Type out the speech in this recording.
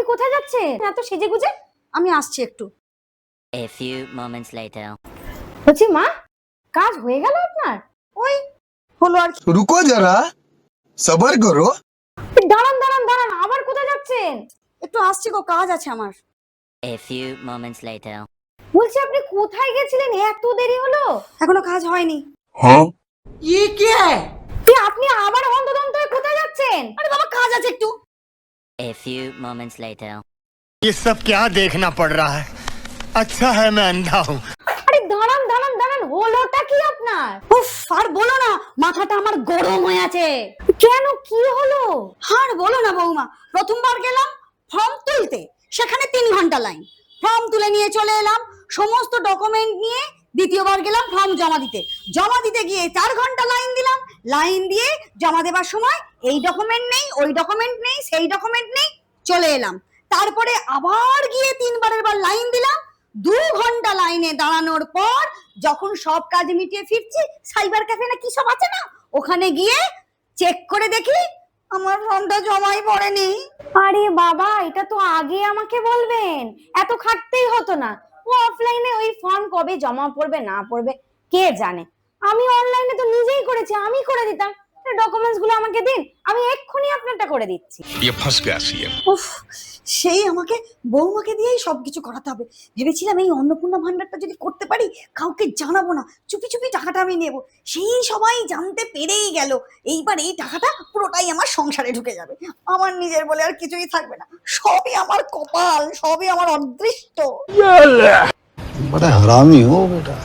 কোথায় যাচ্ছেন এত সেজেগুজে? আমি আসছি একটু। A few moments later. বলছি মা, কাজ হয়ে গেল আপনার? ওই হলো আর কি। रुको जरा सबर करो। দাঁড়ান দাঁড়ান দাঁড়ান, আবার কোথায় যাচ্ছেন? একটু আসছি গো, কাজ আছে আমার। A few moments later. বলছি আপনি কোথায় গেছিলেন, এত দেরি হলো? এখনো কাজ হয়নি। আপনি আবার হন্তদন্ত হয়ে কোথায় যাচ্ছেন? আরে বাবা, কাজ আছে একটু। A few moments later. ये सब क्या देखना पड़ रहा है? अच्छा है मैं अंधा हूँ। আরে দাঁড়ান দাঁড়ান দাঁড়ান, হলোটা কি আপনার? উফ, আর বলো না, মাথাটা আমার গরম হয়ে আছে। কেন, কি হলো? আর বলো না বৌমা, প্রথমবার গেলাম ফর্ম তুলতে, সেখানে 3 ঘন্টা লাইন। ফর্ম তুলে নিয়ে চলে এলাম সমস্ত ডকুমেন্ট নিয়ে। দ্বিতীয়বার গেলাম ফর্ম জমা দিতে গিয়ে 4 ঘন্টা লাইন দিলাম। লাইন দিয়ে জমা দেবার সময় এই ডকুমেন্ট নেই, ওই ডকুমেন্ট নেই, সেই ডকুমেন্ট নেই, চলে এলাম। তারপরে আবার গিয়ে 3বারের বার লাইন দিলাম। 2 ঘন্টা লাইনে দাঁড়ানোর পর যখন সব কাজ মিটিয়ে ফিরছি, সাইবার ক্যাফে না কি সব আছে না, ওখানে গিয়ে চেক করে দেখি আমার ফর্মটা জমাই পড়েনি। আরে বাবা, এটা তো আগে আমাকে বলবেন, এত খাটতেই হতো না। ও অফলাইনে ওই ফর্ম কবে জমা পড়বে না পড়বে কে জানে। আমি অনলাইনে তো নিজেই করেছি, আমি করে দিতাম। ডকুমেন্টস গুলো আমাকে দিন, আমি এক্ষুনি আপনারটা করে দিচ্ছি। ये फंस गया सीएम। উফ, সেই আমাকে বৌমাকে দিয়েই সবকিছু করাতে হবে। ভেবেছিলাম এই অন্নপূর্ণা ভান্ডারটা যদি করতে পারি, কাউকে জানাবো না, চুপি চুপি টাকাটা আমি নেব। সেই সবাই জানতে পেরেই গেল। এইবার এই টাকাটা পুরোটাই আমার সংসারে ঢুকে যাবে। আমার নিজের বলে আর কিছুই থাকবে না। সবই আমার কপাল, সবই আমার অদৃষ্ট। बड़ा हरामी हो बेटा।